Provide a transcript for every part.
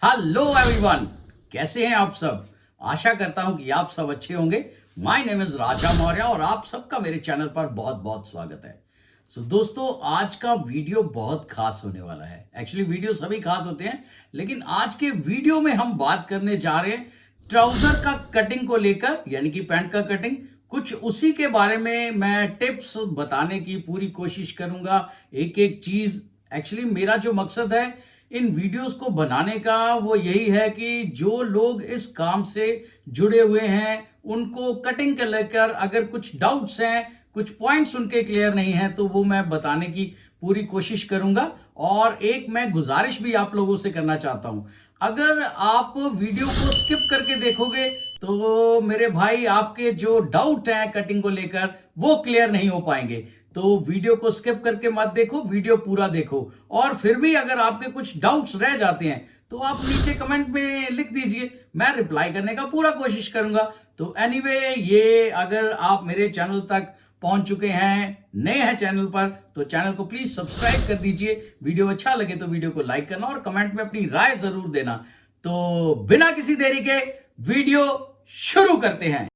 Hello everyone, कैसे हैं आप सब। आशा करता हूं कि आप सब अच्छे होंगे। माय नेम इज राजा मौर्य और आप सबका मेरे चैनल पर बहुत बहुत स्वागत है। दोस्तों, आज का वीडियो बहुत खास होने वाला है। एक्चुअली वीडियो सभी खास होते हैं, लेकिन आज के वीडियो में हम बात करने जा रहे हैं ट्राउजर का कटिंग को लेकर, यानी कि पैंट का कटिंग। कुछ उसी के बारे में मैं टिप्स बताने की पूरी कोशिश करूंगा, एक एक चीज। एक्चुअली मेरा जो मकसद है इन वीडियोस को बनाने का वो यही है कि जो लोग इस काम से जुड़े हुए हैं उनको कटिंग के लेकर अगर कुछ डाउट्स हैं, कुछ पॉइंट्स उनके क्लियर नहीं हैं, तो वो मैं बताने की पूरी कोशिश करूंगा। और एक मैं गुजारिश भी आप लोगों से करना चाहता हूं, अगर आप वीडियो को स्किप करके देखोगे तो मेरे भाई आपके जो डाउट हैं कटिंग को लेकर वो क्लियर नहीं हो पाएंगे। तो वीडियो को स्किप करके मत देखो, वीडियो पूरा देखो। और फिर भी अगर आपके कुछ डाउट्स रह जाते हैं तो आप नीचे कमेंट में लिख दीजिए, मैं रिप्लाई करने का पूरा कोशिश करूंगा। तो एनीवे, ये अगर आप मेरे चैनल तक पहुंच चुके हैं, नए हैं चैनल पर, तो चैनल को प्लीज सब्सक्राइब कर दीजिए। वीडियो अच्छा लगे तो वीडियो को लाइक करना और कमेंट में अपनी राय जरूर देना। तो बिना किसी देरी के वीडियो शुरू करते हैं।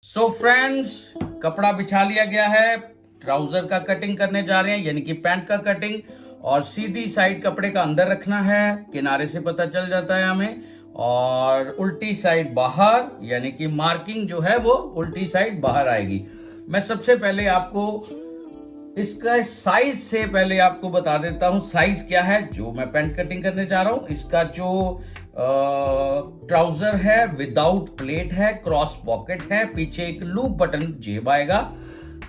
सो फ्रेंड्स, कपड़ा बिछा लिया गया है। ट्राउजर का कटिंग करने जा रहे हैं, यानी कि पैंट का कटिंग। और सीधी साइड कपड़े का अंदर रखना है, किनारे से पता चल जाता है हमें। और उल्टी साइड बाहर, यानी कि मार्किंग जो है वो उल्टी साइड बाहर आएगी। मैं सबसे पहले आपको इसका साइज से पहले आपको बता देता हूं साइज क्या है जो मैं पैंट कटिंग करने जा रहा हूं। इसका जो ट्राउजर है विदाउट प्लेट है, क्रॉस पॉकेट है, पीछे एक लूप बटन जेब आएगा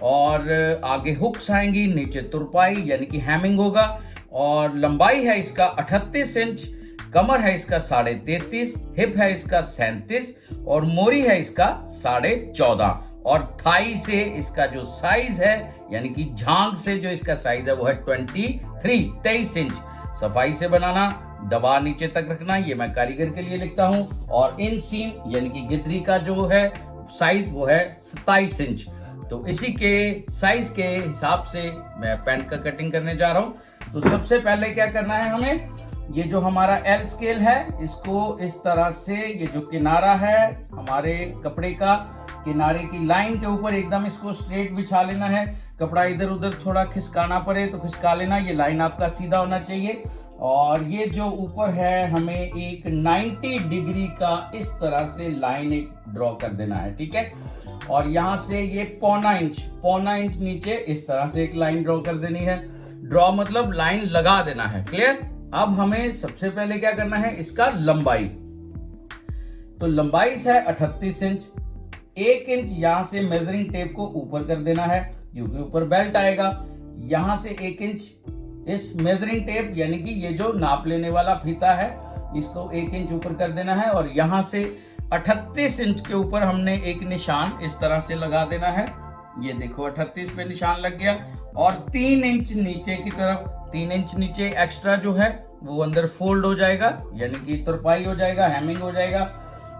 और आगे हुक्स आएंगी, नीचे तुरपाई यानी कि हैमिंग होगा। और लंबाई है इसका 38 इंच, कमर है इसका 33.5, हिप है इसका 37 और मोरी है इसका 14.5। और थाई से इसका जो साइज है, यानी कि झांग से जो इसका साइज है वो है 23 इंच। सफाई से बनाना, दबा नीचे तक रखना, ये मैं कारीगर के लिए लिखता हूं। और इन सीम यानी कि गिदरी का जो है साइज वो है 27 इंच। तो इसी के साइज के हिसाब से मैं पैंट का कटिंग करने जा रहा हूं। तो सबसे पहले क्या करना है हमें, ये जो हमारा एल स्केल है इसको इस तरह से, ये जो किनारा है हमारे कपड़े का, किनारे की लाइन के ऊपर एकदम इसको स्ट्रेट बिछा लेना है। कपड़ा इधर उधर थोड़ा खिसकाना पड़े तो खिसका लेना, ये लाइन आपका सीधा होना चाहिए। और ये जो ऊपर है हमें एक 90 डिग्री का इस तरह से लाइन एक ड्रॉ कर देना है, ठीक है। और यहाँ से ये पौना इंच नीचे इस तरह से एक लाइन ड्रॉ कर देनी है। ड्रॉ मतलब लाइन लगा देना है, क्लियर। अब हमें सबसे पहले क्या करना है, इसका लंबाई। तो लंबाई है 38 इंच। 1 इंच यहां से मेजरिंग टेप को ऊपर कर देना है क्योंकि ऊपर बेल्ट आएगा। यहां से 1 इंच इस मेजरिंग टेप यानी कि ये जो नाप लेने वाला फीता है इसको 1 इंच ऊपर कर देना है। और यहां से 38 इंच के ऊपर हमने एक निशान इस तरह से लगा देना है। ये देखो 38 पे निशान लग गया। और 3 इंच नीचे की तरफ, 3 इंच नीचे एक्स्ट्रा जो है वो अंदर फोल्ड हो जाएगा, यानी कि तुरपाई हो जाएगा, हैमिंग हो जाएगा।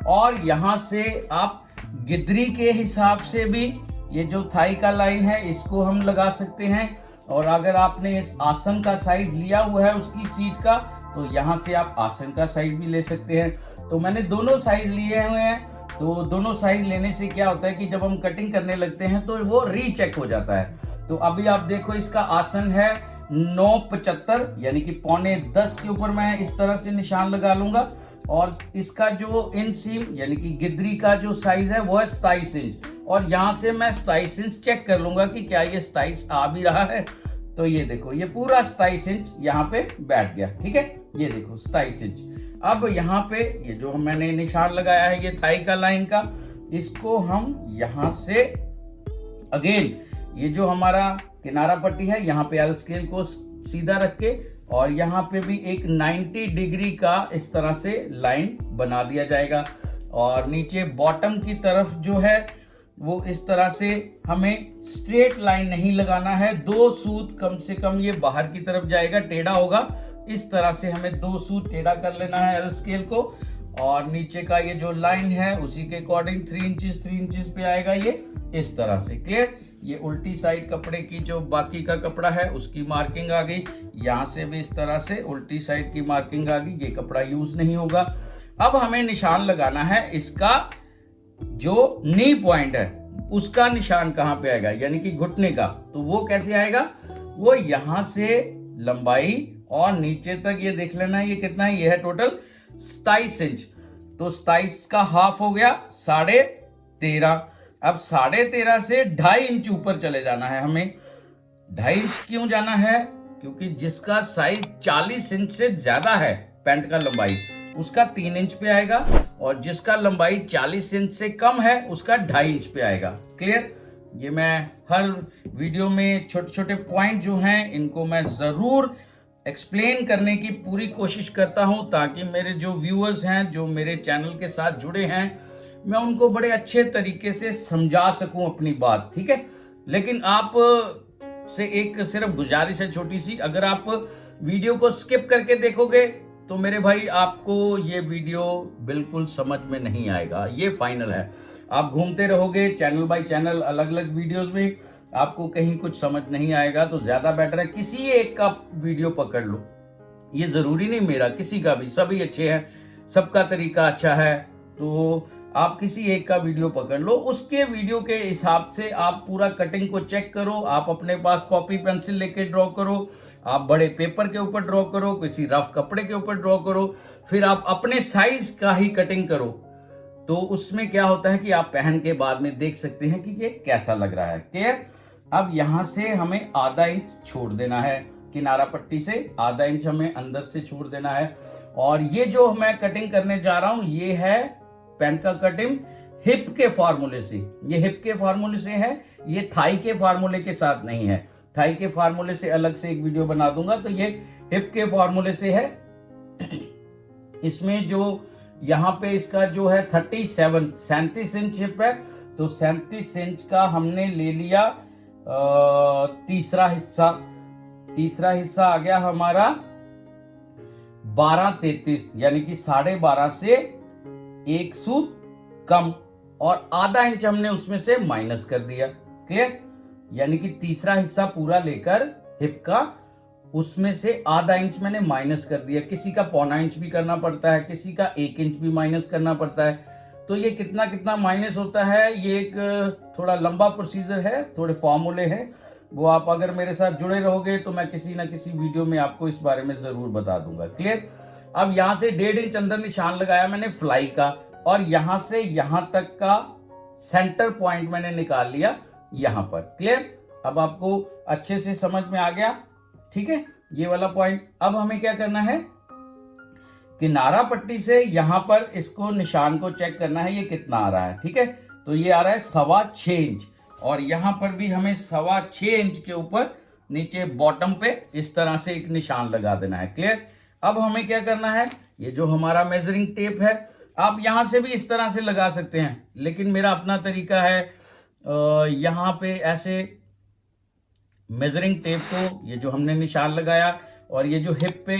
और यहां से आप गिदरी के हिसाब से भी ये जो थाई का लाइन है इसको हम लगा सकते हैं। और अगर आपने इस आसन का साइज लिया हुआ है उसकी सीट का, तो यहां से आप आसन का साइज भी ले सकते हैं। तो मैंने दोनों साइज लिए हुए हैं। तो दोनों साइज लेने से क्या होता है कि जब हम कटिंग करने लगते हैं तो वो रीचेक हो जाता है। तो अभी आप देखो इसका आसन है 9.75 यानी कि 9.25 के ऊपर मैं इस तरह से निशान लगा लूंगा। और इसका जो इनसीम यानी कि गिदरी का जो साइज है वो है 27 इंच। और यहां से मैं 27 इंच चेक कर लूंगा कि क्या ये 27 आ भी रहा है। तो ये देखो ये पूरा 27 इंच यहाँ पे बैठ गया, ठीक है। ये देखो 27 इंच। अब यहाँ पे ये जो मैंने निशान लगाया है ये थाई का लाइन का, इसको हम यहाँ से अगेन ये जो हमारा किनारा पट्टी है यहाँ पे एल स्केल को सीधा रख के और यहाँ पे भी एक 90 डिग्री का इस तरह से लाइन बना दिया जाएगा। और नीचे बॉटम की तरफ जो है वो इस तरह से हमें स्ट्रेट लाइन नहीं लगाना है, 2 सूत कम से कम ये बाहर की तरफ जाएगा, टेढ़ा होगा इस तरह से हमें 2 सूत टेढ़ा कर लेना है एल स्केल को, और नीचे का ये जो लाइन है उसी के अकॉर्डिंग 3 इंचेस पे आएगा ये इस तरह से। क्लियर? ये उल्टी साइड कपड़े की जो बाकी का कपड़ा है उसकी मार्किंग आ गई, यहाँ से भी इस तरह से उल्टी साइड की मार्किंग आ गई, ये कपड़ा यूज नहीं होगा। अब हमें निशान लगाना है इसका, जो नी पॉइंट है उसका निशान कहाँ पे आएगा, यानी कि घुटने का। तो वो कैसे आएगा, वो यहां से लंबाई और नीचे तक ये देख लेना है ये कितना है, ये है टोटल 27 इंच। तो 27 का हाफ हो गया 13.5। अब 13.5 से 2.5 इंच ऊपर चले जाना है हमें। 2.5 इंच क्यों जाना है, क्योंकि जिसका साइज 40 इंच से ज्यादा है पैंट का लंबाई उसका 3 इंच पे आएगा, और जिसका लंबाई 40 इंच से कम है उसका 2.5 इंच पे आएगा। क्लियर? ये मैं हर वीडियो में छोटे छोटे पॉइंट जो हैं इनको मैं जरूर एक्सप्लेन करने की पूरी कोशिश करता हूं, ताकि मेरे जो व्यूअर्स हैं जो मेरे चैनल के साथ जुड़े हैं मैं उनको बड़े अच्छे तरीके से समझा सकूं अपनी बात। ठीक है? लेकिन आप से एक सिर्फ गुजारिश है छोटी सी, अगर आप वीडियो को स्किप करके देखोगे तो मेरे भाई आपको ये वीडियो बिल्कुल समझ में नहीं आएगा, ये फाइनल है। आप घूमते रहोगे चैनल बाय चैनल अलग अलग वीडियोस में, आपको कहीं कुछ समझ नहीं आएगा। तो ज्यादा बेटर है किसी एक का वीडियो पकड़ लो, ये जरूरी नहीं मेरा, किसी का भी, सभी अच्छे हैं, सबका तरीका अच्छा है। तो आप किसी एक का वीडियो पकड़ लो, उसके वीडियो के हिसाब से आप पूरा कटिंग को चेक करो, आप अपने पास कॉपी पेंसिल लेके ड्रॉ करो, आप बड़े पेपर के ऊपर ड्रॉ करो, किसी रफ कपड़े के ऊपर ड्रॉ करो, फिर आप अपने साइज का ही कटिंग करो। तो उसमें क्या होता है कि आप पहन के बाद में देख सकते हैं कि ये कैसा लग रहा है। क्लियर? अब यहां से हमें आधा इंच छोड़ देना है, किनारा पट्टी से आधा इंच हमें अंदर से छोड़ देना है। और ये जो मैं कटिंग करने जा रहा हूं ये है पैंट का कटिंग हिप के फार्मूले से, ये हिप के फार्मूले से है, ये थाई के फार्मूले के साथ नहीं है। थाई के फार्मूले से अलग से एक वीडियो बना दूंगा, तो ये हिप के फार्मूले से है। इसमें जो यहाँ पे इसका जो है 37 इंच हिप है, तो 37 इंच का हमने ले लिया तीसरा हिस्सा। तीसरा हिस्सा आ गया हमारा 12.33, यानी कि 12.5 से 1 सूत कम, और आधा इंच हमने उसमें से माइनस कर दिया। क्लियर? यानी कि तीसरा हिस्सा पूरा लेकर हिप का, उसमें से आधा इंच मैंने माइनस कर दिया। किसी का 0.25 इंच भी करना पड़ता है, किसी का 1 इंच भी माइनस करना पड़ता है। तो ये कितना कितना माइनस होता है, ये एक थोड़ा लंबा प्रोसीजर है, थोड़े फॉर्मूले हैं, वो आप अगर मेरे साथ जुड़े रहोगे तो मैं किसी ना किसी वीडियो में आपको इस बारे में जरूर बता दूंगा। क्लियर? अब यहां से 1.5 इंच अंदर निशान लगाया मैंने फ्लाई का, और यहां से यहां तक का सेंटर पॉइंट मैंने निकाल लिया यहां पर। क्लियर? अब आपको अच्छे से समझ में आ गया? ठीक है, ये वाला पॉइंट। अब हमें क्या करना है, किनारा पट्टी से यहां पर इसको निशान को चेक करना है, ये कितना आ रहा है। ठीक है, तो ये आ रहा है 6.25 इंच, और यहां पर भी हमें 6.25 इंच के ऊपर नीचे बॉटम पे इस तरह से एक निशान लगा देना है। क्लियर? अब हमें क्या करना है, ये जो हमारा मेजरिंग टेप है, आप यहां से भी इस तरह से लगा सकते हैं, लेकिन मेरा अपना तरीका है यहां पे ऐसे मेजरिंग टेप को, ये जो हमने निशान लगाया और ये जो हिप पे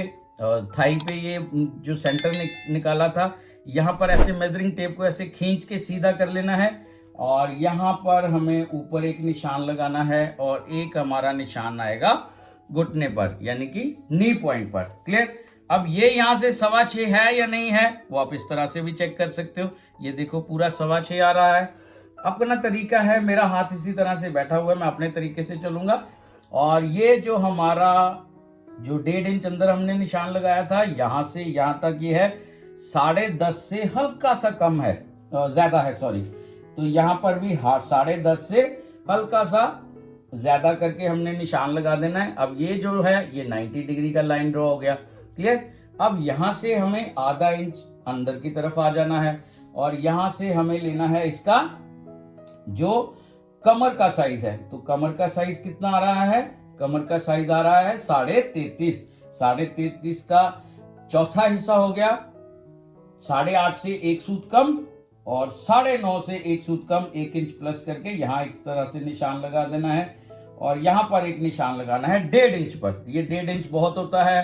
थाई पे ये जो सेंटर निकाला था, यहां पर ऐसे मेजरिंग टेप को ऐसे खींच के सीधा कर लेना है, और यहां पर हमें ऊपर एक निशान लगाना है, और एक हमारा निशान आएगा घुटने पर, यानी कि नी पॉइंट पर। क्लियर? अब ये यहां से 6.25 है या नहीं है, वो आप इस तरह से भी चेक कर सकते हो। ये देखो पूरा 6.25 आ रहा है। अपना तरीका है, मेरा हाथ इसी तरह से बैठा हुआ है, मैं अपने तरीके से चलूंगा। और ये जो हमारा जो 1.5 इंच अंदर हमने निशान लगाया था, यहां से यहां तक ये है 10.5 से हल्का सा कम है, ज्यादा है सॉरी। तो यहां पर भी 10.5 से हल्का सा ज्यादा करके हमने निशान लगा देना है। अब ये जो है ये 90 डिग्री का लाइन ड्रॉ हो गया। क्लियर? अब यहां से हमें आधा इंच अंदर की तरफ आ जाना है, और यहां से हमें लेना है इसका जो कमर का साइज है। तो कमर का साइज कितना आ रहा है, कमर का साइज आ रहा है 33.5। 33.5 का चौथा हिस्सा हो गया 8.5 से 1 सूत कम, और 9.5 से 1 सूत कम, 1 इंच प्लस करके यहां इस तरह से निशान लगा देना है, और यहां पर एक निशान लगाना है 1.5 इंच पर। ये 1.5 इंच बहुत होता है,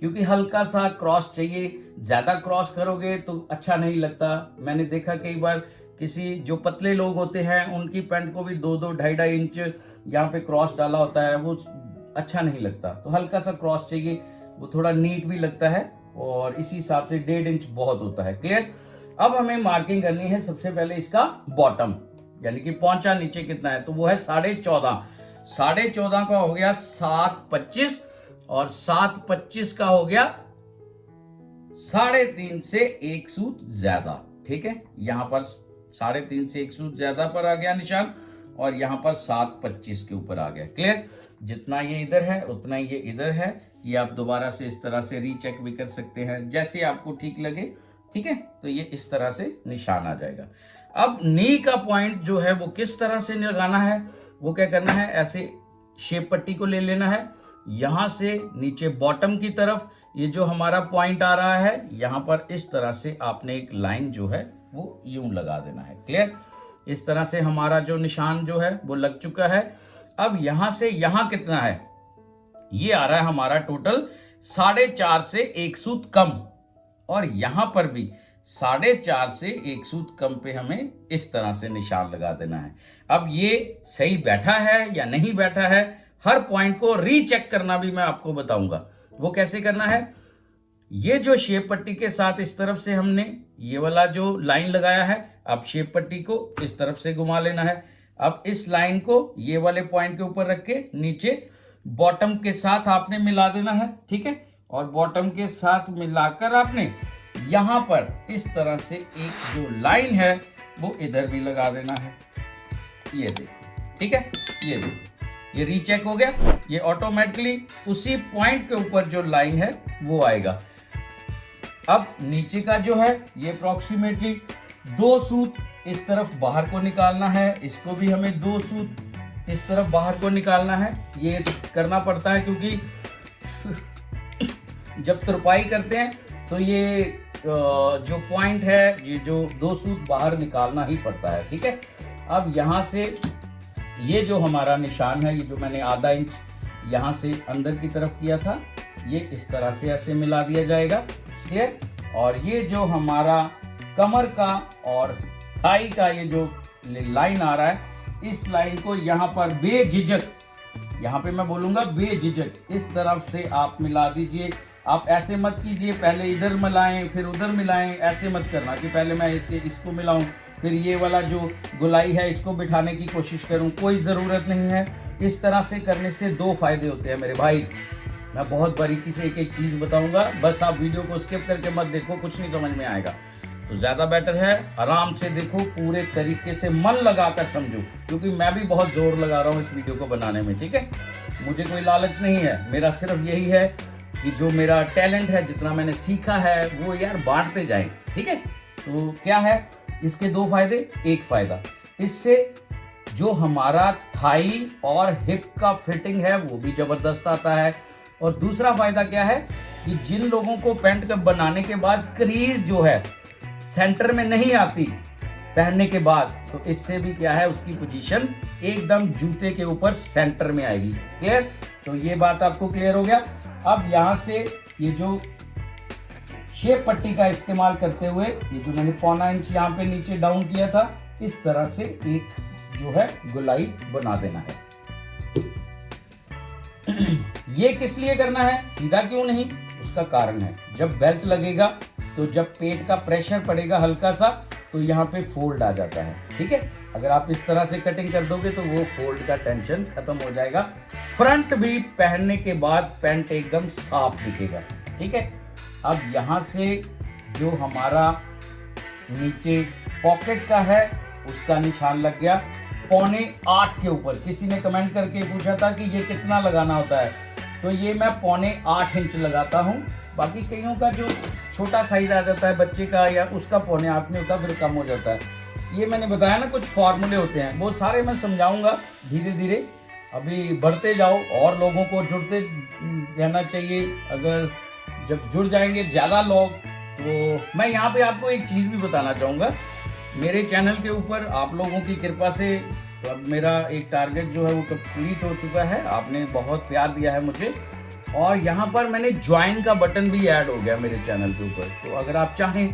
क्योंकि हल्का सा क्रॉस चाहिए। ज़्यादा क्रॉस करोगे तो अच्छा नहीं लगता। मैंने देखा कई बार किसी जो पतले लोग होते हैं उनकी पैंट को भी 2-2, 2.5 इंच यहाँ पे क्रॉस डाला होता है, वो अच्छा नहीं लगता। तो हल्का सा क्रॉस चाहिए, वो थोड़ा नीट भी लगता है और इसी हिसाब से 1.5 इंच बहुत होता है। क्लियर। अब हमें मार्किंग करनी है सबसे पहले इसका बॉटम, यानी कि पहुंचा नीचे कितना है, तो वो है 14.5। 14.5 का हो गया 7.25 और 7.25 का हो गया 3.5 से 1 सूत ज्यादा। ठीक है, यहां पर 3.5 से 1 सूत ज्यादा पर आ गया निशान और यहां पर 7.25 के ऊपर आ गया। क्लियर। जितना ये इधर है उतना ये इधर है। ये आप दोबारा से इस तरह से रीचेक भी कर सकते हैं, जैसे आपको ठीक लगे। ठीक है, तो ये इस तरह से निशान आ जाएगा। अब नी का पॉइंट जो है वो किस तरह से लगाना है, वो क्या करना है, ऐसे शेप पट्टी को ले लेना है, यहां से नीचे बॉटम की तरफ ये जो हमारा पॉइंट आ रहा है यहां पर इस तरह से आपने एक लाइन जो है वो यूं लगा देना है। क्लियर। इस तरह से हमारा जो निशान जो है वो लग चुका है। अब यहां से यहां कितना है, ये आ रहा है हमारा टोटल 4.5 से 1 सूत कम, और यहां पर भी 4.5 से 1 सूत कम पे हमें इस तरह से निशान लगा देना है। अब ये सही बैठा है या नहीं बैठा है, हर पॉइंट को रीचेक करना भी मैं आपको बताऊंगा। वो कैसे करना है, ये जो शेप पट्टी के साथ इस तरफ से हमने ये वाला जो लाइन लगाया है, अब शेप पट्टी को इस तरफ से घुमा लेना है। अब इस लाइन को ये वाले पॉइंट के ऊपर रख के नीचे बॉटम के साथ आपने मिला देना है। ठीक है, और बॉटम के साथ मिलाकर आपने यहां पर इस तरह से एक जो लाइन है वो इधर भी लगा देना है। ये देखो, ठीक है, ये देखो, ये रीचेक हो गया। ये ऑटोमेटिकली उसी पॉइंट के ऊपर जो लाइन है वो आएगा। अब नीचे का जो है ये अप्रोक्सीमेटली 2 सूत इस तरफ बाहर को निकालना है, इसको भी हमें 2 सूत इस तरफ बाहर को निकालना है। ये करना पड़ता है क्योंकि जब तुरपाई करते हैं तो ये जो पॉइंट है, ये जो 2 सूत बाहर निकालना ही पड़ता है। ठीक है, अब यहाँ से ये जो हमारा निशान है, ये जो मैंने आधा इंच यहाँ से अंदर की तरफ किया था, ये इस तरह से ऐसे मिला दिया जाएगा। क्लियर। और ये जो हमारा कमर का और थाई का ये जो लाइन आ रहा है, इस लाइन को यहाँ पर बेझिझक, यहाँ पे मैं बोलूँगा बेझिझक, इस तरफ से आप मिला दीजिए। आप ऐसे मत कीजिए पहले इधर मिलाएं फिर उधर मिलाएं, ऐसे मत करना कि पहले मैं इसको मिलाऊं फिर ये वाला जो गोलाई है इसको बिठाने की कोशिश करूं, कोई ज़रूरत नहीं है। इस तरह से करने से 2 फायदे होते हैं मेरे भाई। मैं बहुत बारीकी से एक एक चीज़ बताऊंगा, बस आप वीडियो को स्किप करके मत देखो, कुछ नहीं समझ में आएगा। तो ज़्यादा बेटर है आराम से देखो, पूरे तरीके से मन लगाकर समझो, क्योंकि मैं भी बहुत जोर लगा रहा हूँ इस वीडियो को बनाने में। ठीक है, मुझे कोई लालच नहीं है, मेरा सिर्फ यही है कि जो मेरा टैलेंट है, जितना मैंने सीखा है वो यार बांटते जाएं। ठीक है, तो क्या है इसके 2 फायदे। एक फायदा, इससे जो हमारा थाई और हिप का फिटिंग है वो भी जबरदस्त आता है। और दूसरा फायदा क्या है कि जिन लोगों को पैंट का बनाने के बाद क्रीज जो है सेंटर में नहीं आती पहनने के बाद, तो इससे भी क्या है उसकी पोजीशन एकदम जूते के ऊपर सेंटर में आएगी। क्लियर। तो ये बात आपको क्लियर हो गया। अब यहाँ से ये जो शेप पट्टी का इस्तेमाल करते हुए ये जो मैंने 1.25 इंच यहाँ पे नीचे डाउन किया था, इस तरह से एक जो है गोलाई बना देना है। ये किस लिए करना है, सीधा क्यों नहीं, उसका कारण है, जब बेल्ट लगेगा तो जब पेट का प्रेशर पड़ेगा हल्का सा तो यहाँ पे फोल्ड आ जाता है। ठीक है, अगर आप इस तरह से कटिंग कर दोगे तो वो फोल्ड का टेंशन खत्म हो जाएगा। फ्रंट भी पहनने के बाद पैंट एकदम साफ दिखेगा। ठीक है, अब यहाँ से जो हमारा नीचे पॉकेट का है उसका निशान लग गया 7.25 के ऊपर। किसी ने कमेंट करके पूछा था कि ये कितना लगाना होता है, तो ये मैं 7.25 इंच लगाता हूँ। बाकी कईयों का जो छोटा साइज आ जाता है बच्चे का, या उसका 7.25 में होता है, फिर कम हो जाता है। ये मैंने बताया ना, कुछ फार्मूले होते हैं, वो सारे मैं समझाऊंगा धीरे धीरे। अभी बढ़ते जाओ और लोगों को जुड़ते रहना चाहिए। अगर जब जुड़ जाएंगे ज़्यादा लोग, तो मैं यहाँ पे आपको एक चीज़ भी बताना चाहूँगा। मेरे चैनल के ऊपर आप लोगों की कृपा से अब मेरा एक टारगेट जो है वो कंप्लीट हो चुका है। आपने बहुत प्यार दिया है मुझे, और यहाँ पर मैंने ज्वाइन का बटन भी ऐड हो गया मेरे चैनल के ऊपर। तो अगर आप चाहें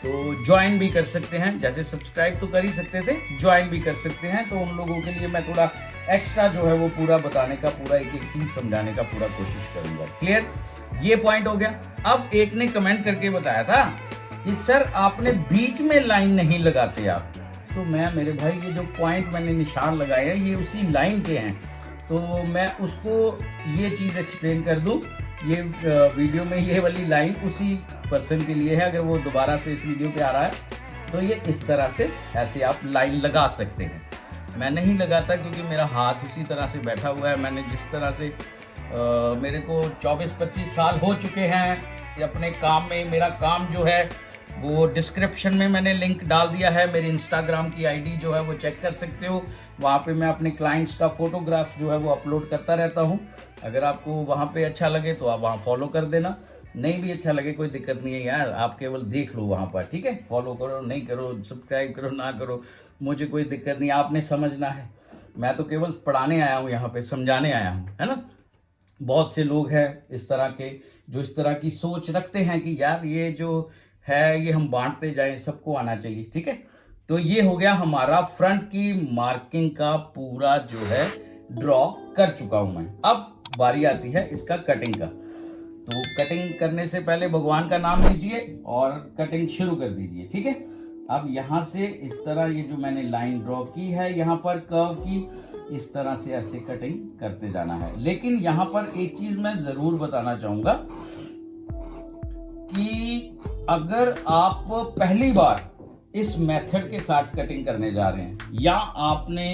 तो ज्वाइन भी कर सकते हैं, जैसे सब्सक्राइब तो कर ही सकते थे, ज्वाइन भी कर सकते हैं। तो उन लोगों के लिए मैं थोड़ा एक्स्ट्रा जो है वो पूरा बताने का, पूरा एक एक चीज समझाने का पूरा कोशिश करूंगा। क्लियर, ये पॉइंट हो गया। अब एक ने कमेंट करके बताया था कि सर आपने बीच में लाइन नहीं लगाते आप। तो मैं, मेरे भाई, ये जो पॉइंट मैंने निशान लगाए हैं ये उसी लाइन के हैं। तो मैं उसको ये चीज़ एक्सप्लेन कर दूं, ये वीडियो में ये वाली लाइन उसी पर्सन के लिए है। अगर वो दोबारा से इस वीडियो पे आ रहा है तो ये इस तरह से ऐसे आप लाइन लगा सकते हैं। मैं नहीं लगाता क्योंकि मेरा हाथ उसी तरह से बैठा हुआ है। मैंने जिस तरह से मेरे को 24-25 साल हो चुके हैं अपने काम में। मेरा काम जो है वो डिस्क्रिप्शन में मैंने लिंक डाल दिया है। मेरी इंस्टाग्राम की आईडी जो है वो चेक कर सकते हो। वहाँ पे मैं अपने क्लाइंट्स का फोटोग्राफ जो है वो अपलोड करता रहता हूँ। अगर आपको वहाँ पे अच्छा लगे तो आप वहाँ फॉलो कर देना, नहीं भी अच्छा लगे कोई दिक्कत नहीं है यार, आप केवल देख लो वहाँ पर, ठीक है। फॉलो करो नहीं करो, सब्सक्राइब करो ना करो, मुझे कोई दिक्कत नहीं, आपने समझना है। मैं तो केवल पढ़ाने आया हूँ यहाँ पे, समझाने आया हूँ, है ना। बहुत से लोग हैं इस तरह के जो इस तरह की सोच रखते हैं कि यार ये जो है ये हम बांटते जाएं, सबको आना चाहिए, ठीक है। तो ये हो गया हमारा फ्रंट की मार्किंग का पूरा जो है ड्रॉ कर चुका हूं मैं। अब बारी आती है इसका कटिंग का। तो कटिंग करने से पहले भगवान का नाम लीजिए और कटिंग शुरू कर दीजिए, ठीक है। अब यहाँ से इस तरह ये जो मैंने लाइन ड्रॉ की है यहाँ पर कर्व की, इस तरह से ऐसे कटिंग करते जाना है। लेकिन यहाँ पर एक चीज मैं जरूर बताना चाहूंगा कि अगर आप पहली बार इस मेथड के साथ कटिंग करने जा रहे हैं या आपने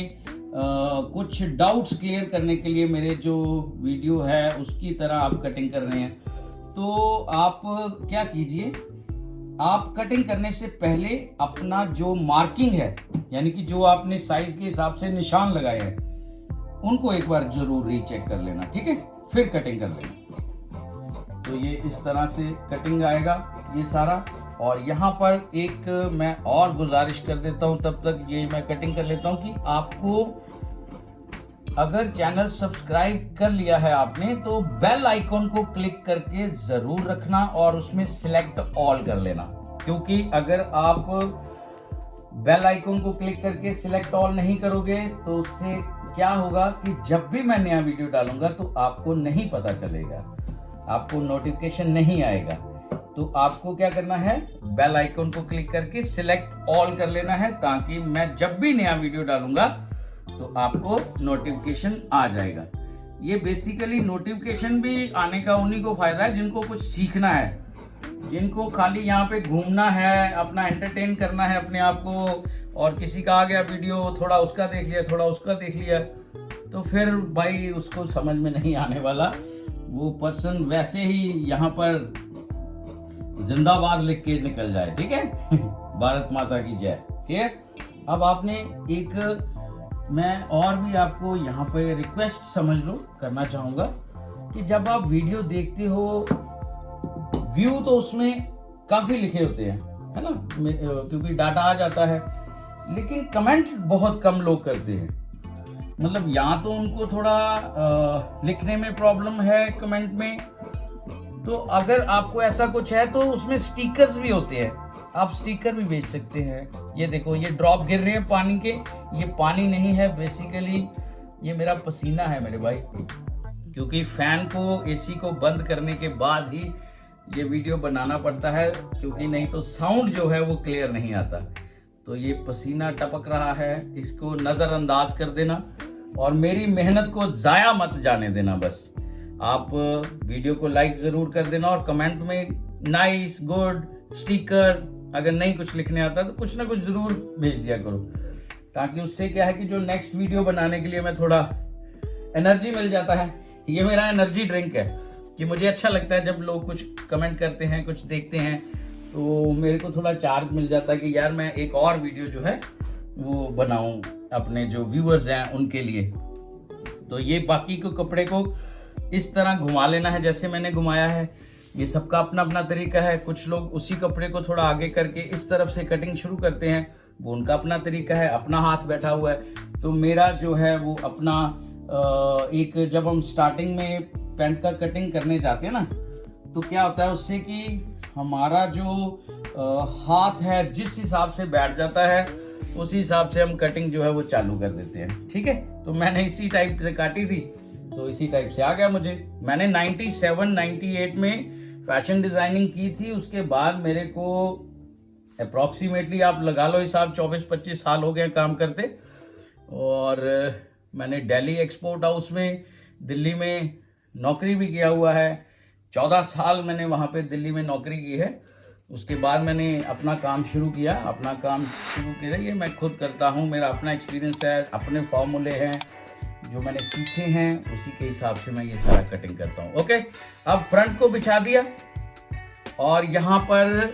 कुछ डाउट्स क्लियर करने के लिए मेरे जो वीडियो है उसकी तरह आप कटिंग कर रहे हैं, तो आप क्या कीजिए, आप कटिंग करने से पहले अपना जो मार्किंग है यानी कि जो आपने साइज के हिसाब से निशान लगाए हैं उनको एक बार जरूर रीचेक कर लेना, ठीक है, फिर कटिंग कर लेना। तो ये इस तरह से कटिंग आएगा ये सारा। और यहाँ पर एक मैं और गुजारिश कर देता हूँ, तब तक ये मैं कटिंग कर लेता हूँ कि आपको अगर चैनल सब्सक्राइब कर लिया है आपने तो बेल आइकॉन को क्लिक करके जरूर रखना और उसमें सिलेक्ट ऑल कर लेना। क्योंकि अगर आप बेल आइकॉन को क्लिक करके सिलेक्ट ऑल नहीं करोगे तो उससे क्या होगा कि जब भी मैं नया वीडियो डालूंगा तो आपको नहीं पता चलेगा, आपको नोटिफिकेशन नहीं आएगा। तो आपको क्या करना है, बेल आइकॉन को क्लिक करके सिलेक्ट ऑल कर लेना है ताकि मैं जब भी नया वीडियो डालूंगा तो आपको नोटिफिकेशन आ जाएगा। ये बेसिकली नोटिफिकेशन भी आने का उन्हीं को फायदा है जिनको कुछ सीखना है, जिनको खाली यहाँ पे घूमना है, अपना एंटरटेन करना है अपने आप को, और किसी का आ गया वीडियो थोड़ा उसका देख लिया थोड़ा उसका देख लिया, तो फिर भाई उसको समझ में नहीं आने वाला। वो पर्सन वैसे ही यहाँ पर जिंदाबाद लिख के निकल जाए, ठीक है। भारत माता की जय, ठीक है। अब आपने एक, मैं और भी आपको यहाँ पे रिक्वेस्ट समझ लो करना चाहूँगा कि जब आप वीडियो देखते हो, व्यू तो उसमें काफ़ी लिखे होते हैं, है ना, क्योंकि डाटा आ जाता है, लेकिन कमेंट बहुत कम लोग करते हैं। मतलब या तो उनको थोड़ा लिखने में प्रॉब्लम है कमेंट में, तो अगर आपको ऐसा कुछ है तो उसमें स्टिकर्स भी होते हैं, आप स्टिकर भी बेच सकते हैं। ये देखो ये ड्रॉप गिर रहे हैं पानी के, ये पानी नहीं है, बेसिकली ये मेरा पसीना है मेरे भाई, क्योंकि फैन को, एसी को बंद करने के बाद ही ये वीडियो बनाना पड़ता है, क्योंकि नहीं तो साउंड जो है वो क्लियर नहीं आता। तो ये पसीना टपक रहा है, इसको नज़रअंदाज कर देना और मेरी मेहनत को ज़ाया मत जाने देना। बस आप वीडियो को लाइक ज़रूर कर देना और कमेंट में नाइस, गुड, स्टिकर, अगर नहीं कुछ लिखने आता तो कुछ ना कुछ ज़रूर भेज दिया करो, ताकि उससे क्या है कि जो नेक्स्ट वीडियो बनाने के लिए मैं थोड़ा एनर्जी मिल जाता है। ये मेरा एनर्जी ड्रिंक है कि मुझे अच्छा लगता है जब लोग कुछ कमेंट करते हैं, कुछ देखते हैं, तो मेरे को थोड़ा चार्ज मिल जाता है कि यार मैं एक और वीडियो जो है वो बनाऊं अपने जो व्यूअर्स हैं उनके लिए। तो ये बाकी को कपड़े को इस तरह घुमा लेना है जैसे मैंने घुमाया है। ये सबका अपना अपना तरीका है, कुछ लोग उसी कपड़े को थोड़ा आगे करके इस तरफ से कटिंग शुरू करते हैं, वो उनका अपना तरीका है, अपना हाथ बैठा हुआ है। तो मेरा जो है वो अपना एक, जब हम स्टार्टिंग में पैंट का कटिंग करने जाते हैं ना, तो क्या होता है उससे कि हमारा जो हाथ है जिस हिसाब से बैठ जाता है उसी हिसाब से हम कटिंग जो है वो चालू कर देते हैं। ठीक है, तो मैंने इसी टाइप से काटी थी, तो इसी टाइप से आ गया मुझे। मैंने 97-98 में फैशन डिजाइनिंग की थी। उसके बाद मेरे को अप्रॉक्सीमेटली आप लगा लो हिसाब 24-25 साल हो गए काम करते। और मैंने दिल्ली एक्सपोर्ट हाउस में दिल्ली में नौकरी भी किया हुआ है। 14 साल मैंने वहाँ पे दिल्ली में नौकरी की है। उसके बाद मैंने अपना काम शुरू किया। ये मैं खुद करता हूँ, मेरा अपना एक्सपीरियंस है, अपने फॉर्मूले हैं जो मैंने सीखे हैं, उसी के हिसाब से मैं ये सारा कटिंग करता हूँ। ओके, अब फ्रंट को बिछा दिया और यहाँ पर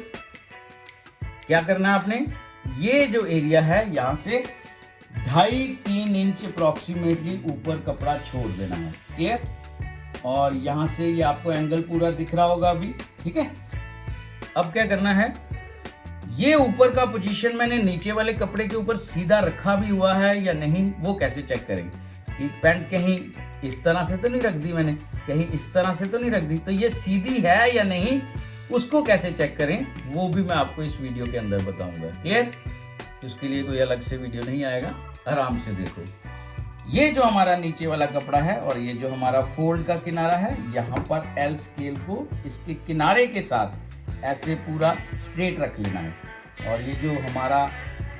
क्या करना है आपने, ये जो एरिया है यहाँ से 2.5-3 इंच अप्रॉक्सीमेटली ऊपर कपड़ा छोड़ देना है। क्लियर? और यहाँ से ये आपको एंगल पूरा दिख रहा होगा अभी। ठीक है, अब क्या करना है, ये ऊपर का पोजीशन मैंने नीचे वाले कपड़े के ऊपर सीधा रखा भी हुआ है या नहीं, वो कैसे चेक करेंगे कि पैंट कहीं इस तरह से तो नहीं रख दी मैंने, कहीं इस तरह से तो नहीं रख दी, तो ये सीधी है या नहीं, उसको कैसे चेक करें वो भी मैं आपको इस वीडियो के अंदर बताऊंगा। क्लियर? उसके लिए कोई अलग से वीडियो नहीं आएगा, आराम से देखो। ये जो हमारा नीचे वाला कपड़ा है और ये जो हमारा फोल्ड का किनारा है, यहाँ पर एल स्केल को इसके किनारे के साथ ऐसे पूरा स्ट्रेट रख लेना है। और ये जो हमारा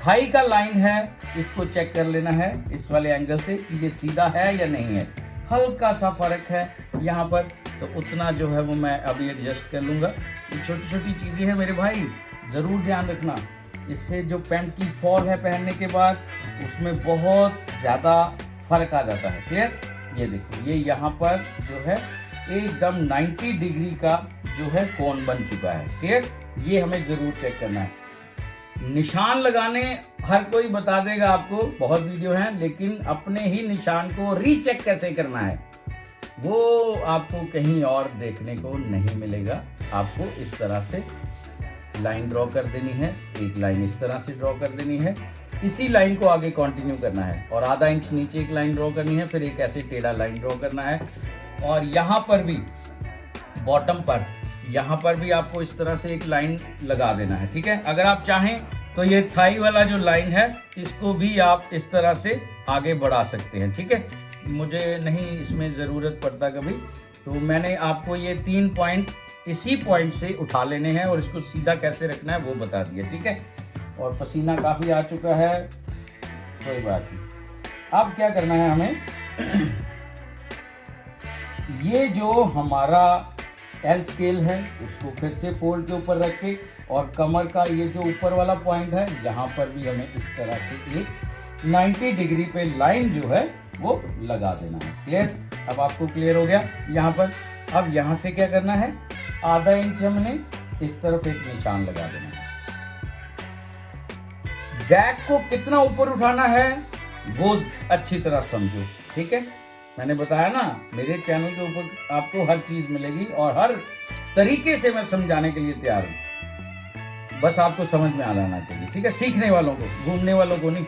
थाई का लाइन है इसको चेक कर लेना है इस वाले एंगल से कि ये सीधा है या नहीं है। हल्का सा फर्क है यहाँ पर, तो उतना जो है वो मैं अभी एडजस्ट कर लूँगा। ये छोटी छोटी चीज़ें हैं मेरे भाई, ज़रूर ध्यान रखना। इससे जो पैंट की फॉल है पहनने के बाद उसमें बहुत ज़्यादा फर्क आ जाता है। क्लियर? ये देखो, ये यहाँ पर जो है एकदम 90 डिग्री का जो है कोण बन चुका है। क्लियर? ये हमें ज़रूर चेक करना है। निशान लगाने हर कोई बता देगा आपको, बहुत वीडियो हैं, लेकिन अपने ही निशान को रीचेक कैसे करना है वो आपको कहीं और देखने को नहीं मिलेगा। आपको इस तरह से लाइन ड्रॉ कर देनी है, एक लाइन इस तरह से ड्रॉ कर देनी है, इसी लाइन को आगे कंटिन्यू करना है और आधा इंच नीचे एक लाइन ड्रॉ करनी है, फिर एक ऐसे टेढ़ा लाइन ड्रॉ करना है। और यहाँ पर भी बॉटम पर यहाँ पर भी आपको इस तरह से एक लाइन लगा देना है। ठीक है, अगर आप चाहें तो ये थाई वाला जो लाइन है इसको भी आप इस तरह से आगे बढ़ा सकते हैं। ठीक है, मुझे नहीं इसमें ज़रूरत पड़ता कभी, तो मैंने आपको ये 3 पॉइंट इसी पॉइंट से उठा लेने हैं और इसको सीधा कैसे रखना है वो बता दिया। ठीक है, और पसीना काफ़ी आ चुका है, कोई बात नहीं। अब क्या करना है हमें ये जो हमारा एल स्केल है उसको फिर से फोल्ड के ऊपर रख के और कमर का ये जो ऊपर वाला पॉइंट है यहाँ पर भी हमें इस तरह से एक 90 डिग्री पे लाइन जो है वो लगा देना है। क्लियर? अब आपको क्लियर हो गया यहाँ पर। अब यहाँ से क्या करना है, आधा इंच हमने इस तरफ एक निशान लगा देना है। बैक को कितना ऊपर उठाना है वो अच्छी तरह समझो। ठीक है, मैंने बताया ना मेरे चैनल के ऊपर आपको हर चीज मिलेगी और हर तरीके से मैं समझाने के लिए तैयार हूँ, बस आपको समझ में आ जाना चाहिए। ठीक है, सीखने वालों को, घूमने वालों को नहीं।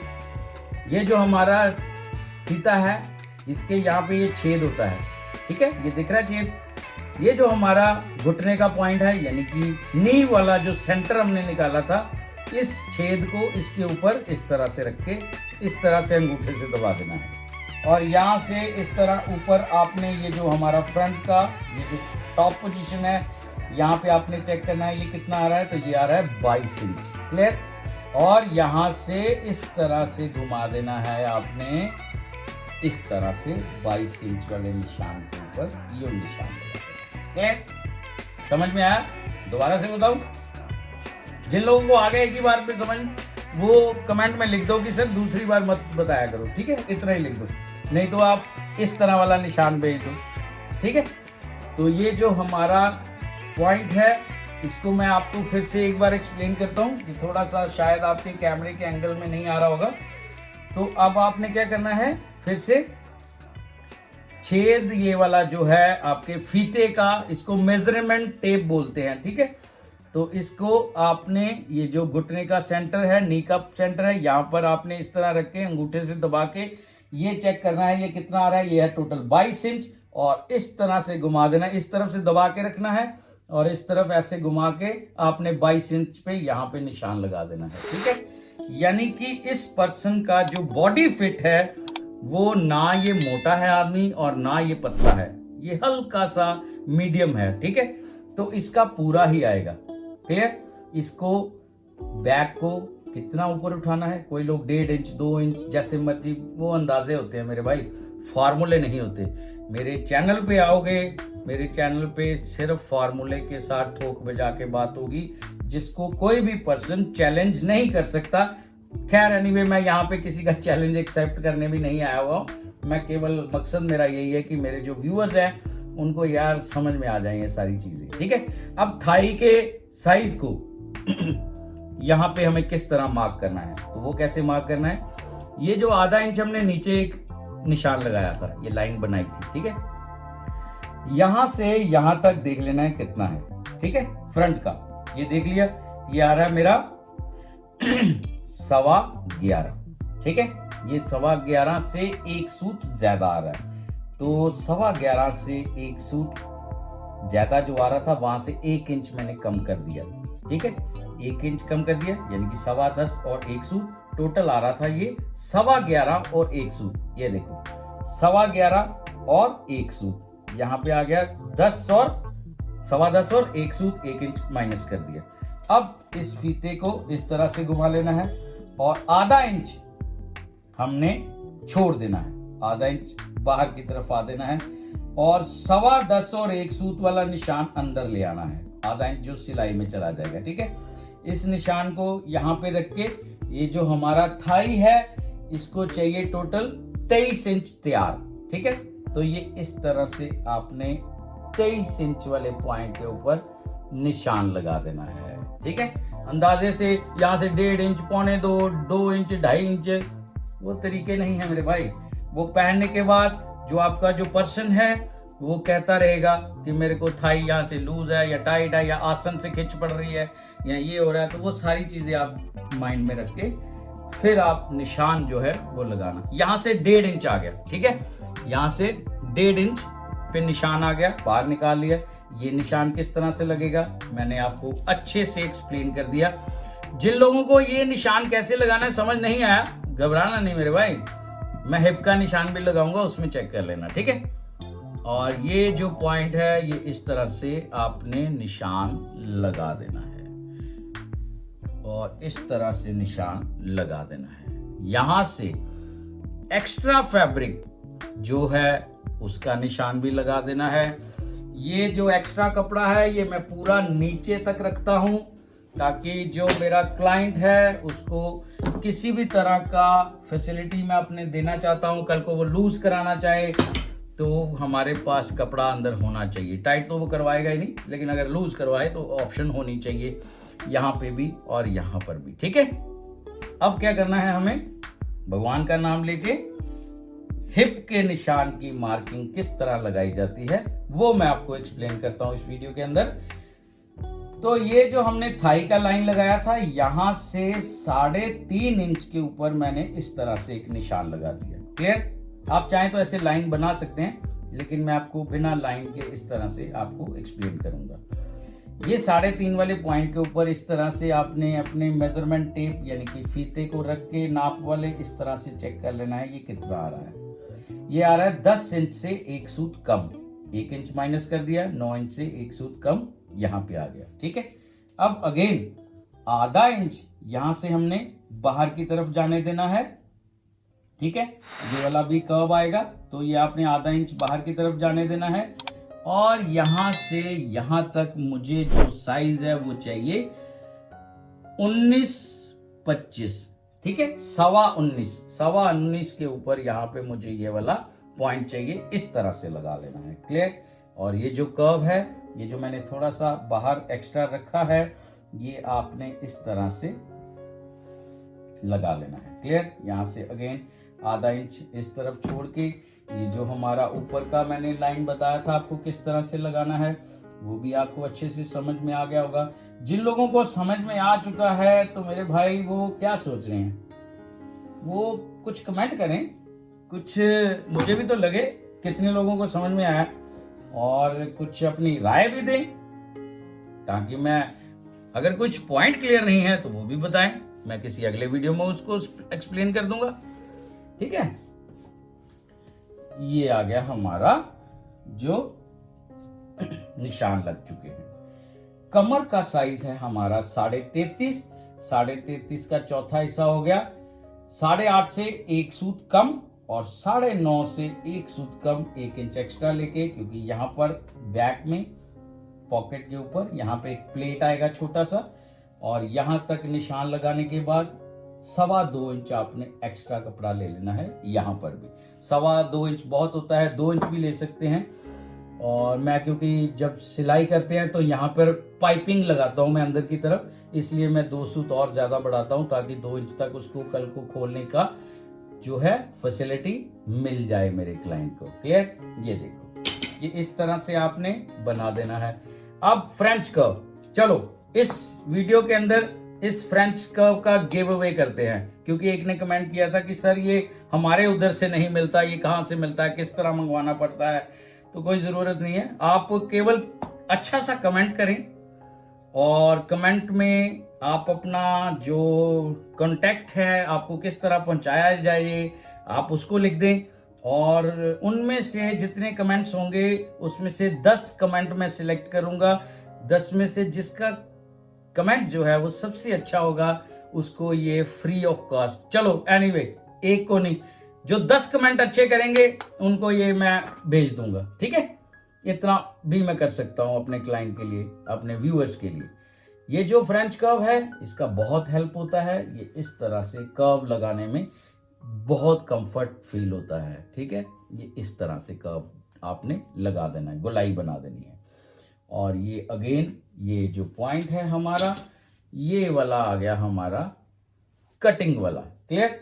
ये जो हमारा फीता है इसके यहाँ पे ये छेद होता है। ठीक है, ये दिख रहा है छेद। ये जो हमारा घुटने का पॉइंट है यानी कि नी वाला जो सेंटर हमने निकाला था, इस छेद को इसके ऊपर इस तरह से रख के इस तरह से अंगूठे से दबा देना है। और यहाँ से इस तरह ऊपर आपने ये जो हमारा फ्रंट का ये जो टॉप पोजीशन है यहाँ पे आपने चेक करना है ये कितना आ रहा है, तो ये आ रहा है 22 इंच। क्लियर? और यहाँ से इस तरह से घुमा देना है आपने, इस तरह से 22 इंच वाले निशान के ऊपर ये निशान। क्लियर? समझ में आया? दोबारा से बताऊं, जिन लोगों को आ गया एक ही बार में समझ, वो कमेंट में लिख दो कि सर दूसरी बार मत बताया करो। ठीक है, इतना ही लिख दो, नहीं तो आप इस तरह वाला निशान भेज दो। ठीक है, तो ये जो हमारा पॉइंट है इसको मैं आपको फिर से एक बार एक्सप्लेन करता हूँ कि थोड़ा सा शायद आपके कैमरे के एंगल में नहीं आ रहा होगा। तो अब आपने क्या करना है, फिर से छेद ये वाला जो है आपके फीते का, इसको मेजरमेंट टेप बोलते हैं। ठीक है, तो इसको आपने ये जो घुटने का सेंटर है, नी का सेंटर है, यहाँ पर आपने इस तरह रख के अंगूठे से दबा के ये चेक करना है ये कितना आ रहा है। ये है टोटल 22 इंच। और इस तरह से घुमा देना, इस तरफ से दबा के रखना है और इस तरफ ऐसे घुमा के आपने 22 इंच पे यहाँ पे निशान लगा देना है। ठीक है, यानी कि इस पर्सन का जो बॉडी फिट है वो ना ये मोटा है आदमी और ना ये पतला है, ये हल्का सा मीडियम है। ठीक है, तो इसका पूरा ही आएगा। क्लियर? इसको बैक को कितना ऊपर उठाना है, कोई लोग 1.5 इंच 2 इंच जैसे मर्जी, वो अंदाजे होते हैं मेरे भाई, फार्मूले नहीं होते। मेरे चैनल पे आओगे, मेरे चैनल पे सिर्फ फार्मूले के साथ ठोक बजा के बात होगी, जिसको कोई भी पर्सन चैलेंज नहीं कर सकता। खैर एनीवे, मैं यहाँ पे किसी का चैलेंज एक्सेप्ट करने भी नहीं आया हुआ हूँ। मैं केवल मकसद मेरा यही है कि मेरे जो व्यूअर्स हैं उनको यार समझ में आ जाए ये सारी चीजें। ठीक है, अब थाई के साइज को यहाँ पे हमें किस तरह मार्क करना है, तो वो कैसे मार्क करना है, ये जो आधा इंच हमने नीचे एक निशान लगाया था, ये लाइन बनाई थी। ठीक है, यहां से यहां तक देख लेना है कितना है। ठीक है, फ्रंट का ये देख लिया, ये आ रहा है मेरा 11.25। ठीक है, ये 11.25 से एक सूत ज्यादा आ रहा है, तो 11.25 से एक सूत ज्यादा जो आ रहा था वहां से 1 इंच मैंने कम कर दिया। ठीक है, 1 इंच कम कर दिया, यानी कि 10.25 और 1 सूत, टोटल आ रहा था ये 11.25 और 1 सूत। ये देखो 11.25 और 1 सूत, यहाँ पे आ गया 10 और 10.25 और 1 सूत, 1 इंच माइनस कर दिया। अब इस फीते को इस तरह से घुमा लेना है और आधा इंच हमने छोड़ देना है, आधा इंच बाहर की तरफ आ देना है और 10.25 और 1 सूत वाला निशान अंदर ले आना है, आधा इंच जो सिलाई में चला जाएगा। ठीक है, इस निशान को यहाँ पे रख के ये जो हमारा थाई है इसको चाहिए टोटल 23 इंच तैयार। ठीक है, तो ये इस तरह से आपने 23 इंच वाले पॉइंट के ऊपर निशान लगा देना है। ठीक है, अंदाजे से यहाँ से 1.5 इंच, 1.25, 2 इंच, 2.5 इंच, वो तरीके नहीं है मेरे भाई। वो पहनने के बाद जो आपका जो पर्सन है वो कहता रहेगा कि मेरे को थाई यहाँ से लूज है या टाइट है या आसन से खिंच पड़ रही है या ये हो रहा है, तो वो सारी चीजें आप माइंड में रख के फिर आप निशान जो है वो लगाना। यहाँ से 1.5 इंच आ गया। ठीक है, यहाँ से 1.5 इंच पे निशान आ गया, बाहर निकाल लिया। ये निशान किस तरह से लगेगा मैंने आपको अच्छे से एक्सप्लेन कर दिया। जिन लोगों को ये निशान कैसे लगाना है समझ नहीं आया, घबराना नहीं मेरे भाई, मैं हिप का निशान भी लगाऊंगा, उसमें चेक कर लेना। ठीक है, और ये जो पॉइंट है ये इस तरह से आपने निशान लगा देना है और इस तरह से निशान लगा देना है। यहां से एक्स्ट्रा फैब्रिक जो है उसका निशान भी लगा देना है। ये जो एक्स्ट्रा कपड़ा है ये मैं पूरा नीचे तक रखता हूं ताकि जो मेरा क्लाइंट है उसको किसी भी तरह का फैसिलिटी मैं अपने देना चाहता हूं, कल को वो लूज कराना चाहे तो हमारे पास कपड़ा अंदर होना चाहिए। टाइट तो वो करवाएगा ही नहीं, लेकिन अगर लूज करवाए तो ऑप्शन होनी चाहिए यहाँ पे भी और यहाँ पर भी। ठीक है, अब क्या करना है हमें, भगवान का नाम लेके हिप के निशान की मार्किंग किस तरह लगाई जाती है वो मैं आपको एक्सप्लेन करता हूं इस वीडियो के अंदर। तो ये जो हमने थाई का लाइन लगाया था यहां से 3.5 इंच के ऊपर मैंने इस तरह से एक निशान लगा दिया। क्लियर? आप चाहें तो ऐसे लाइन बना सकते हैं, लेकिन मैं आपको बिना लाइन के इस तरह से आपको एक्सप्लेन करूंगा। ये 3.5 वाले पॉइंट के ऊपर इस तरह से आपने अपने मेजरमेंट टेप यानी कि फीते को रख के नाप वाले इस तरह से चेक कर लेना है ये कितना आ रहा है। ये आ रहा है 10 इंच से 1 सूत कम, 1 इंच माइनस कर दिया, 9 इंच से 1 सूत कम यहाँ पे आ गया। ठीक है, अब अगेन आधा इंच यहां से हमने बाहर की तरफ जाने देना है। ठीक है, ये वाला भी कर्व आएगा तो ये आपने आधा इंच बाहर की तरफ जाने देना है और यहां से यहां तक मुझे जो साइज है वो चाहिए 19-25। ठीक है, 19.25 के ऊपर यहाँ पे मुझे ये वाला पॉइंट चाहिए, इस तरह से लगा लेना है। क्लियर? और ये जो कर्व है, ये जो मैंने थोड़ा सा बाहर एक्स्ट्रा रखा है, ये आपने इस तरह से लगा लेना है। क्लियर? यहाँ से अगेन आधा इंच इस तरफ छोड़ के ये जो हमारा ऊपर का मैंने लाइन बताया था आपको किस तरह से लगाना है वो भी आपको अच्छे से समझ में आ गया होगा। जिन लोगों को समझ में आ चुका है तो मेरे भाई वो क्या सोच रहे हैं, वो कुछ कमेंट करें, कुछ मुझे भी तो लगे कितने लोगों को समझ में आया, और कुछ अपनी राय भी दें, ताकि मैं अगर कुछ पॉइंट क्लियर नहीं है तो वो भी बताएं, मैं किसी अगले वीडियो में उसको एक्सप्लेन कर दूंगा। ठीक है, ये आ गया हमारा जो निशान लग चुके हैं। कमर का साइज है हमारा 33.5, 33.5 का चौथा हिस्सा हो गया। 8.5 से 1 सूत कम और 9.5 से 1 सूत कम 1 इंच एक्स्ट्रा लेके, क्योंकि यहाँ पर बैक में पॉकेट के ऊपर यहाँ पे एक प्लेट आएगा छोटा सा, और यहाँ तक निशान लगाने के बाद 2.25 इंच आपने एक्स्ट्रा कपड़ा ले लेना है। यहाँ पर भी 2.25 इंच बहुत होता है, 2 इंच भी ले सकते हैं। और मैं क्योंकि जब सिलाई करते हैं तो यहाँ पर पाइपिंग लगाता हूँ मैं अंदर की तरफ, इसलिए मैं 2 सूत और ज़्यादा बढ़ाता हूँ, ताकि 2 इंच तक उसको कल को खोलने का जो है फैसिलिटी मिल जाए मेरे क्लाइंट को। क्लियर? ये देखो, ये इस तरह से आपने बना देना है। अब फ्रेंच कर्व, चलो इस वीडियो के अंदर इस फ्रेंच कर्व का गिव अवे करते हैं, क्योंकि एक ने कमेंट किया था कि सर ये हमारे उधर से नहीं मिलता, ये कहाँ से मिलता है, किस तरह मंगवाना पड़ता है। तो कोई ज़रूरत नहीं है, आप केवल अच्छा सा कमेंट करें, और कमेंट में आप अपना जो कांटेक्ट है, आपको किस तरह पहुंचाया जाए, आप उसको लिख दें। और उनमें से जितने कमेंट्स होंगे उसमें से 10 कमेंट मैं सिलेक्ट करूंगा। 10 में से जिसका कमेंट जो है वो सबसे अच्छा होगा उसको ये फ्री ऑफ कॉस्ट, चलो एनीवे एक को नहीं, जो 10 कमेंट अच्छे करेंगे उनको ये मैं भेज दूंगा। ठीक है, इतना भी मैं कर सकता हूं अपने क्लाइंट के लिए, अपने व्यूअर्स के लिए। ये जो फ्रेंच कर्व है इसका बहुत हेल्प होता है, ये इस तरह से कर्व लगाने में बहुत कंफर्ट फील होता है। ठीक है, ये इस तरह से कर्व आपने लगा देना है, गोलाई बना देनी है। और ये अगेन ये जो पॉइंट है हमारा, ये वाला आ गया हमारा कटिंग वाला। क्लियर?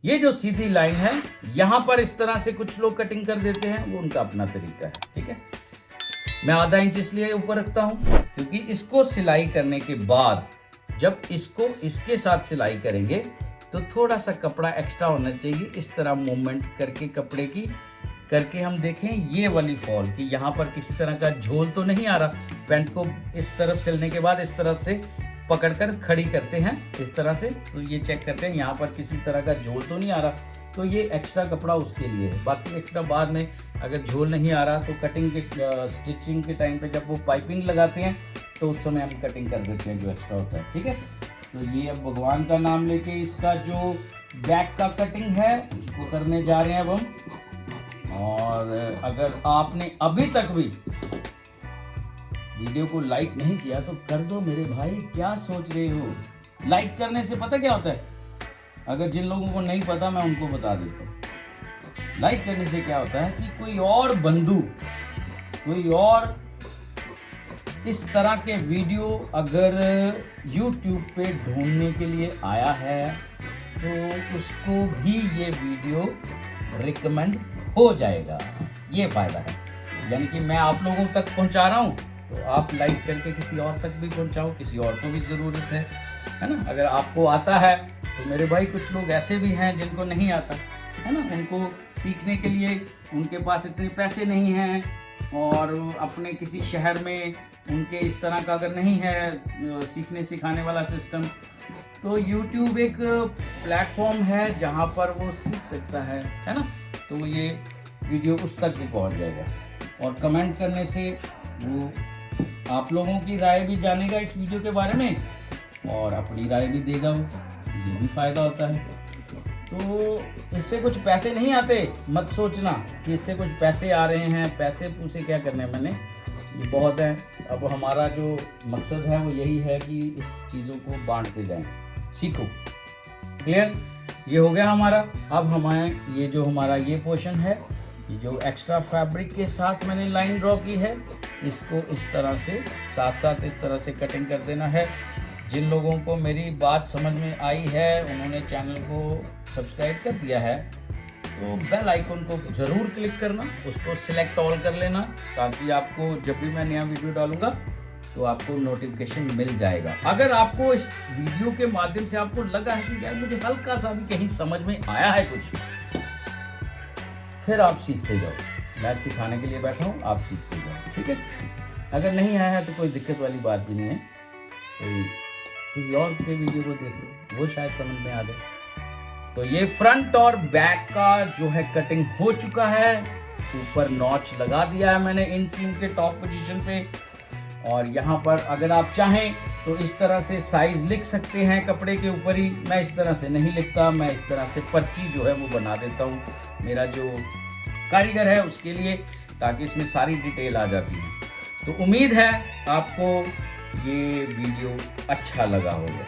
ये जो सीधी लाइन है यहां पर इस तरह से कुछ लोग कटिंग कर देते हैं, वो उनका अपना तरीका है। ठीक है, मैं आधा इंच इसलिए ऊपर रखता हूं क्योंकि इसको सिलाई करने के बाद जब इसको इसके साथ सिलाई करेंगे तो थोड़ा सा कपड़ा एक्स्ट्रा होना चाहिए। इस तरह मूवमेंट करके कपड़े की करके हम देखें ये वाली फॉल कि यहाँ पर किसी तरह का झोल तो नहीं आ रहा। पैंट को इस तरफ सिलने के बाद इस तरफ से पकड़कर खड़ी करते हैं इस तरह से, तो ये चेक करते हैं यहाँ पर किसी तरह का झोल तो नहीं आ रहा, तो ये एक्स्ट्रा कपड़ा उसके लिए है। बाकी एक्स्ट्रा बाद में अगर झोल नहीं आ रहा तो कटिंग के स्टिचिंग के टाइम पे जब वो पाइपिंग लगाते हैं तो उस समय हम कटिंग कर देते हैं जो एक्स्ट्रा होता है। ठीक है, तो ये अब भगवान का नाम लेके इसका जो बैक का कटिंग है उसको करने जा रहे हैं अब हम। और अगर आपने अभी तक भी वीडियो को लाइक नहीं किया तो कर दो मेरे भाई, क्या सोच रहे हो। लाइक करने से पता क्या होता है, अगर जिन लोगों को नहीं पता मैं उनको बता देता हूँ। लाइक करने से क्या होता है कि कोई और बंधु, कोई और इस तरह के वीडियो अगर YouTube पे ढूंढने के लिए आया है तो उसको भी ये वीडियो रिकमेंड हो जाएगा। ये फायदा है, यानी कि मैं आप लोगों तक पहुंचा रहा हूं तो आप लाइक करके किसी और तक भी पहुंचाओ, किसी और को भी ज़रूरत है ना। अगर आपको आता है तो मेरे भाई कुछ लोग ऐसे भी हैं जिनको नहीं आता है ना, उनको सीखने के लिए उनके पास इतने पैसे नहीं हैं और अपने किसी शहर में उनके इस तरह का अगर नहीं है सीखने सिखाने वाला सिस्टम, तो YouTube एक प्लेटफॉर्म है जहाँ पर वो सीख सकता है ना। तो ये वीडियो उस तक भी पहुँच जाएगा और कमेंट करने से वो आप लोगों की राय भी जानेगा इस वीडियो के बारे में और अपनी राय भी देगा वो, ये भी फ़ायदा होता है। तो इससे कुछ पैसे नहीं आते, मत सोचना कि इससे कुछ पैसे आ रहे हैं, पैसे पूसे क्या करने मैंने, ये बहुत है। अब हमारा जो मकसद है वो यही है कि इस चीज़ों को बांटते जाएं, सीखो। क्लियर? ये हो गया हमारा। अब हमारे ये जो हमारा ये पोर्शन है, ये जो एक्स्ट्रा फैब्रिक के साथ मैंने लाइन ड्रॉ की है, इसको इस तरह से साथ साथ इस तरह से कटिंग कर देना है। जिन लोगों को मेरी बात समझ में आई है उन्होंने चैनल को सब्सक्राइब कर दिया है तो बेल आइकन को ज़रूर क्लिक करना, उसको सिलेक्ट ऑल कर लेना, ताकि आपको जब भी मैं नया वीडियो डालूंगा तो आपको नोटिफिकेशन मिल जाएगा। अगर आपको इस वीडियो के माध्यम से आपको लगा है कि यार मुझे हल्का सा भी कहीं समझ में आया है कुछ, फिर आप सीखते जाओ। मैं सिखाने के लिए बैठा हूँ, आप सीखते जाओ, ठीक है। अगर नहीं आया है तो कोई दिक्कत वाली बात भी नहीं है, कोई किसी और के वीडियो को देख लो, वो शायद समझ में आ जाए। तो ये फ्रंट और बैक का जो है कटिंग हो चुका है। ऊपर नॉच लगा दिया है मैंने इन सीम के टॉप पोजीशन पे। और यहाँ पर अगर आप चाहें तो इस तरह से साइज लिख सकते हैं कपड़े के ऊपर ही। मैं इस तरह से नहीं लिखता, मैं इस तरह से पर्ची जो है वो बना देता हूँ मेरा जो कारीगर है उसके लिए, ताकि इसमें सारी डिटेल आ जाती है। तो उम्मीद है आपको ये वीडियो अच्छा लगा होगा।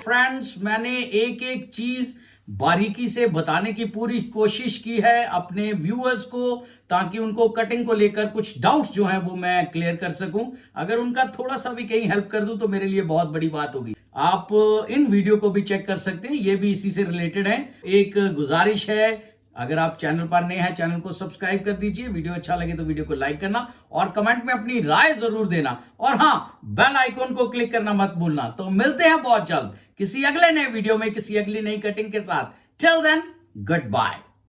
फ्रेंड्स, मैंने एक एक चीज बारीकी से बताने की पूरी कोशिश की है अपने व्यूअर्स को, ताकि उनको कटिंग को लेकर कुछ डाउट्स जो हैं वो मैं क्लियर कर सकूं। अगर उनका थोड़ा सा भी कहीं हेल्प कर दूं तो मेरे लिए बहुत बड़ी बात होगी। आप इन वीडियो को भी चेक कर सकते हैं, ये भी इसी से रिलेटेड है। एक गुजारिश है, अगर आप चैनल पर नए हैं चैनल को सब्सक्राइब कर दीजिए, वीडियो अच्छा लगे तो वीडियो को लाइक करना और कमेंट में अपनी राय जरूर देना, और हाँ, बेल आइकॉन को क्लिक करना मत भूलना। तो मिलते हैं बहुत जल्द किसी अगले नए वीडियो में, किसी अगली नई कटिंग के साथ। Till then, good bye.